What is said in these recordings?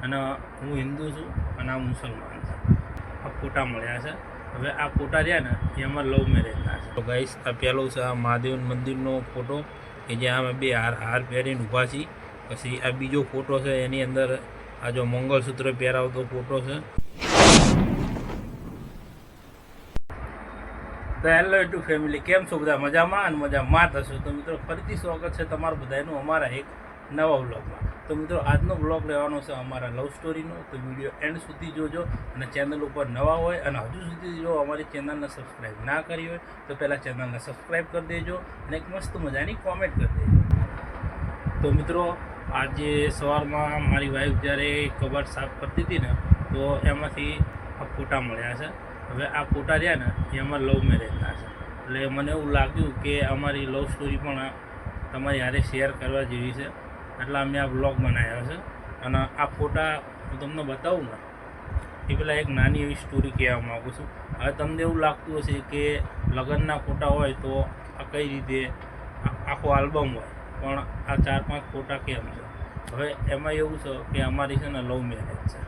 અને હું હિન્દુ છું અને આ મુસલમાન છે. આ ફોટા મળ્યા છે. હવે આ ફોટા રહ્યા ને એ અમારા લવ મેરેજના છે. તો ગાઈસ આ પહેલો છે આ મહાદેવ મંદિરનો ફોટો કે જ્યાં અમે બે હાર પહેરીને ઊભા છીએ. પછી આ બીજો ફોટો છે એની અંદર આ જો મંગળસૂત્ર પહેરાવતો ફોટો છે. તો હેલો યુટ્યુબ ફેમિલી, કેમ છો બધા? મજામાં અને મજામાં થશો. તો મિત્રો ફરીથી સ્વાગત છે તમારું બધાનું અમારા એક નવા વ્લોગમાં. તો મિત્રો આજનો વ્લોગ લેવાનો છે અમારા લવ સ્ટોરીનો. તો વિડીયો એન્ડ સુધી જોજો અને ચેનલ ઉપર નવા હોય અને હજુ સુધી જો અમારી ચેનલને સબસ્ક્રાઈબ ના કરી હોય તો પહેલાં ચેનલને સબસ્ક્રાઈબ કરી દેજો અને એક મસ્ત મજાની કોમેન્ટ કરી દેજો. તો મિત્રો આજે સવારમાં મારી વાઈફ જ્યારે કબાટ સાફ કરતી હતી ને તો એમાંથી આ ફોટા મળ્યા છે. હવે આ ફોટા રહ્યા ને એ અમારા લવ મેરેજના છે. એટલે મને એવું લાગ્યું કે અમારી લવ સ્ટોરી પણ તમારી હારે શેર કરવા જેવી છે, એટલે અમે આ બ્લોગ બનાવ્યો છે. અને આ ફોટા હું તમને બતાવું ને એ પહેલાં એક નાની એવી સ્ટોરી કહેવા માગું છું. હવે તમને એવું લાગતું હશે કે લગ્નના ફોટા હોય તો આ કઈ રીતે આખો આલ્બમ હોય, પણ આ 4-5 ફોટા કેમ છે? હવે એમાં એવું છે કે અમારી છે ને લવ મેરેજ છે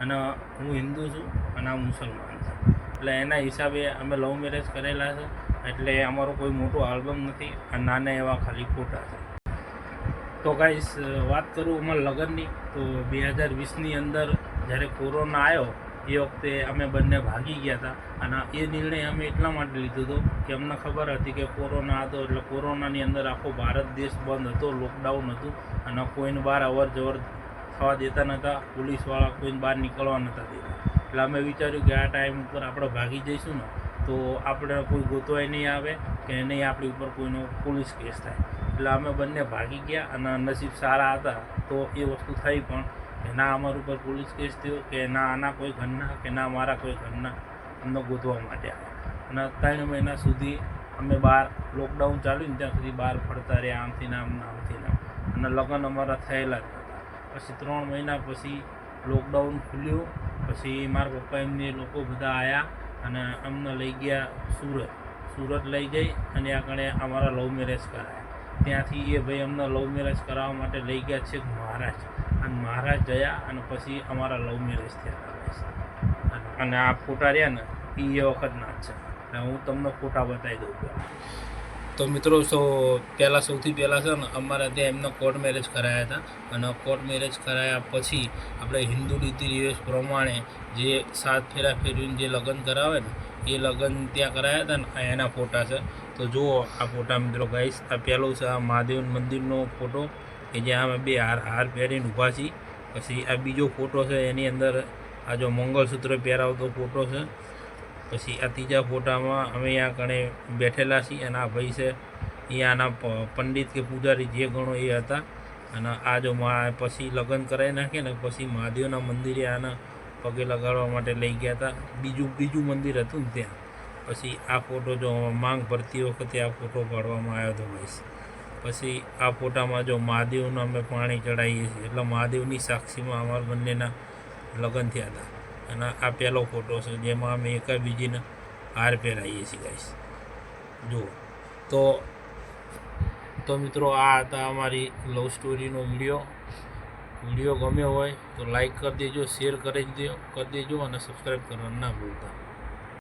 અને હું હિન્દુ છું અને આ મુસલમાન છે. એટલે એના હિસાબે અમે લવ મેરેજ કરેલા છે. એટલે અમારો કોઈ મોટો આલ્બમ નથી, આ નાના એવા ખાલી ફોટા છે. તો ગાઈસ વાત કરું અમારા લગ્નની, તો 2020ની અંદર જ્યારે કોરોના આવ્યો એ વખતે અમે બંને ભાગી ગયા હતા. અને એ નિર્ણય અમે એટલા માટે લીધો હતો કે અમને ખબર હતી કે કોરોના હતો, એટલે કોરોનાની અંદર આખો ભારત દેશ બંધ હતો, લોકડાઉન હતું અને કોઈને બહાર અવર જવર થવા દેતા નહોતા, પોલીસવાળા કોઈને બહાર નીકળવા નહોતા દેતા. એટલે અમે વિચાર્યું કે આ ટાઈમ ઉપર આપણે ભાગી જઈશું ને તો આપણે કોઈ ગોતવાય નહીં આવે કે નહીં આપણી ઉપર કોઈનો પોલીસ કેસ થાય. એટલે અમે બંને ભાગી ગયા અને નસીબ સારા હતા તો એ વસ્તુ થઈ પણ કે ના અમારા ઉપર પોલીસ કેસ થયો કે ના આના કોઈ ઘરના કે ના મારા કોઈ ઘરના અમને ગોતવા માટે આવ્યા. અને 3 મહિના સુધી અમે બહાર લોકડાઉન ચાલ્યું ને ત્યાં સુધી બહાર ફરતા રહ્યા, આમથી નામ આમથી નામ, અને લગ્ન અમારા થયેલા જ હતા. પછી 3 મહિના પછી લોકડાઉન ખુલ્યું. પછી મારા પપ્પા એમને લોકો બધા આવ્યા અને અમને લઈ ગયા સુરત લઈ જઈ અને આગળ અમારા લવ મેરેજ કરાયા. ત્યાંથી એ ભાઈ અમને લવ મેરેજ કરાવવા માટે લઈ ગયા છે મહારાજ ગયા અને પછી અમારા લવ મેરેજ થયા. અને આ ફોટા રહ્યા ને એ વખતના જ છે. એટલે હું તમને ફોટા બતાવી દઉં. તો મિત્રો સૌથી પહેલાં છે ને અમારે ત્યાં એમના કોર્ટ મેરેજ કરાયા હતા. અને કોર્ટ મેરેજ કરાયા પછી આપણે હિન્દુ રીતિ રિવાજ પ્રમાણે જે 7 ફેરા ફેરવીને જે લગ્ન કરાવે ને એ લગ્ન ત્યાં કરાયા હતા ને એના ફોટા છે. તો જુઓ આ ફોટા મિત્રો ગાઈસ. આ પહેલો છે આ મહાદેવ મંદિરનો ફોટો કે જ્યાં અમે બે હાર પહેરીને ઊભા છીએ. પછી આ બીજો ફોટો છે એની અંદર આ જો મંગળસૂત્ર પહેરાવતો ફોટો છે. પછી આ ત્રીજા ફોટામાં અમે અહીંયા કણે બેઠેલા છીએ અને આ ભાઈ છે અહીંયાના પંડિત કે પૂજારી જે ગણો એ હતા. અને આ જો પછી લગ્ન કરાવી નાખે ને પછી મહાદેવના મંદિરે આના પગે લગાડવા માટે લઈ ગયા હતા. બીજું મંદિર હતું ને ત્યાં. પછી આ ફોટો જો માંગ ભરતી વખતે આ ફોટો પાડવામાં આવ્યો હતો ભાઈ. પછી આ ફોટામાં જો મહાદેવને અમે પાણી ચડાવીએ છીએ, એટલે મહાદેવની સાક્ષીમાં અમારા બંનેના લગ્ન થયા હતા. અને આ પહેલો ફોટો છે જેમાં અમે એકાબીજીને હાર પહેરાવીએ છીએ ગાઈસ. જુઓ તો મિત્રો આ હતા અમારી લવ સ્ટોરીનો વિડીયો ગમ્યો હોય તો લાઈક કરી દેજો, શેર કરી દેજો અને સબસ્ક્રાઈબ કરવાનું ના ભૂલતા.